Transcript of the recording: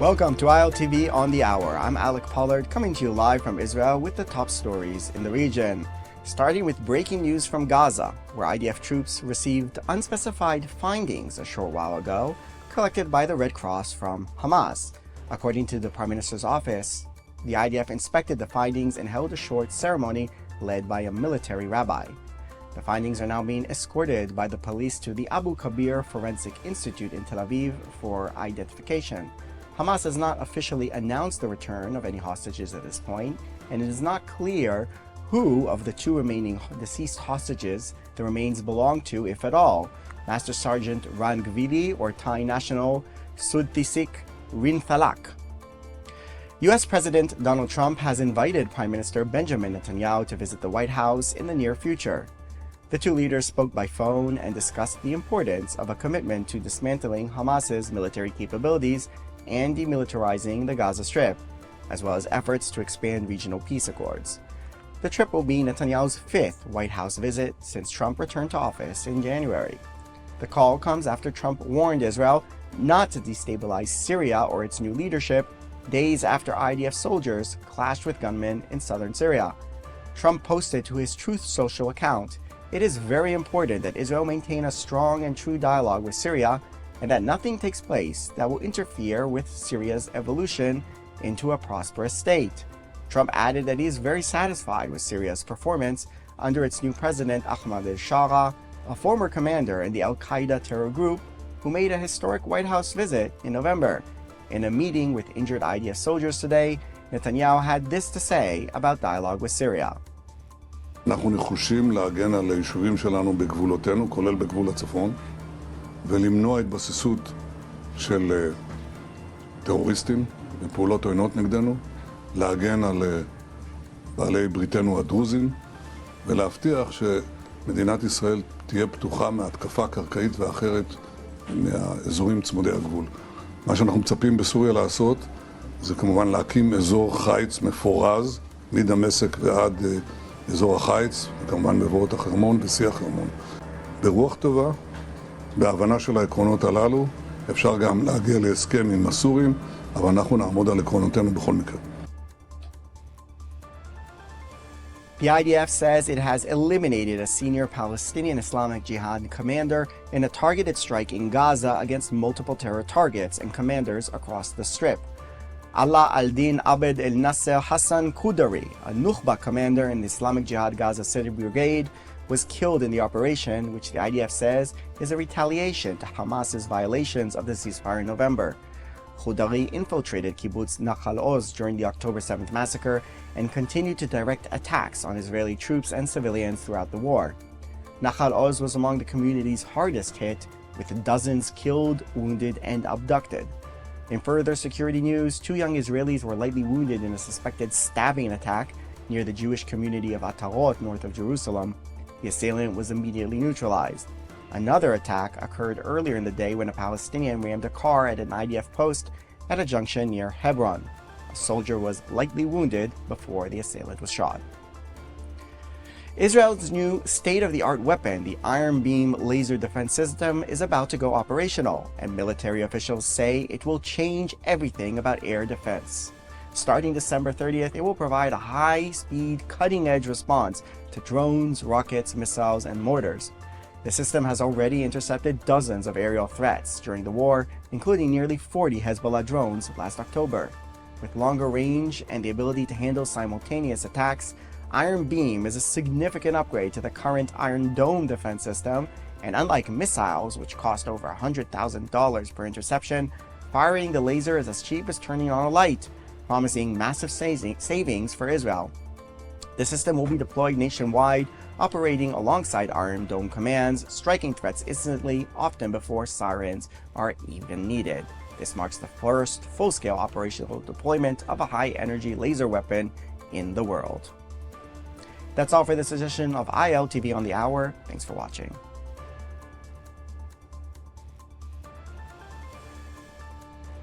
Welcome to ILTV on the Hour. I'm Alec Pollard coming to you live from Israel with the top stories in the region. Starting with breaking news from Gaza, where IDF troops received unspecified findings a short while ago, collected by the Red Cross from Hamas. According to the Prime Minister's office, the IDF inspected the findings and held a short ceremony led by a military rabbi. The findings are now being escorted by the police to the Abu Kabir Forensic Institute in Tel Aviv for identification. Hamas has not officially announced the return of any hostages at this point, and it is not clear who of the two remaining deceased hostages the remains belong to, if at all: Master Sergeant Ran Gvili or Thai national Sudtisik Rinfalak. U.S. President Donald Trump has invited Prime Minister Benjamin Netanyahu to visit the White House in the near future. The two leaders spoke by phone and discussed the importance of a commitment to dismantling Hamas's military capabilities and demilitarizing the Gaza Strip, as well as efforts to expand regional peace accords. The trip will be Netanyahu's fifth White House visit since Trump returned to office in January. The call comes after Trump warned Israel not to destabilize Syria or its new leadership days after IDF soldiers clashed with gunmen in southern Syria. Trump posted to his Truth Social account, "It is very important that Israel maintain a strong and true dialogue with Syria and that nothing takes place that will interfere with Syria's evolution into a prosperous state." Trump added that he is very satisfied with Syria's performance under its new president Ahmad al-Shara, a former commander in the al-Qaeda terror group who made a historic White House visit in November. In a meeting with injured IDF soldiers today, Netanyahu had this to say about dialogue with Syria. אנחנו נחושים להגן על היישובים שלנו בגבולותינו, כולל בגבול הצפון, ולמנוע התבססות של טרוריסטים ופעולות עוינות נגדנו, להגן על בעלי בריתנו הדרוזים, ולהבטיח שמדינת ישראל תהיה פתוחה מהתקפה קרקעית ואחרת מהאזורים צמודי הגבול. מה שאנחנו מצפים בסוריה לעשות זה כמובן להקים אזור חיץ מפורז מדמשק ועד אזור החיץ, וכמובן מבואות החרמון ושיח חרמון. ברוח טובה, בהבנה של העקרונות הללו, אפשר גם להגיע להסכם עם הסורים, אבל אנחנו נעמוד על עקרונותינו בכל מקרה. The IDF says it has eliminated a senior Palestinian Islamic Jihad commander in a targeted strike in Gaza against multiple terror targets and commanders across the Strip. Allah al-Din Abed el-Nasser Hassan Qudari, a Nukhba commander in the Islamic Jihad Gaza City Brigade, was killed in the operation, which the IDF says is a retaliation to Hamas's violations of the ceasefire in November. Qudari infiltrated kibbutz Nachal Oz during the October 7th massacre and continued to direct attacks on Israeli troops and civilians throughout the war. Nachal Oz was among the community's hardest hit, with dozens killed, wounded, and abducted. In further security news, two young Israelis were lightly wounded in a suspected stabbing attack near the Jewish community of Atarot, north of Jerusalem. The assailant was immediately neutralized. Another attack occurred earlier in the day when a Palestinian rammed a car at an IDF post at a junction near Hebron. A soldier was lightly wounded before the assailant was shot. Israel's new state-of-the-art weapon, the Iron Beam laser defense system, is about to go operational, and military officials say it will change everything about air defense. Starting December 30th, it will provide a high-speed, cutting-edge response to drones, rockets, missiles, and mortars. The system has already intercepted dozens of aerial threats during the war, including nearly 40 Hezbollah drones last October. With longer range and the ability to handle simultaneous attacks, Iron Beam is a significant upgrade to the current Iron Dome defense system, and unlike missiles, which cost over $100,000 per interception, firing the laser is as cheap as turning on a light, promising massive savings for Israel. The system will be deployed nationwide, operating alongside Iron Dome commands, striking threats instantly, often before sirens are even needed. This marks the first full-scale operational deployment of a high-energy laser weapon in the world. That's all for this edition of ILTV on the Hour. Thanks for watching.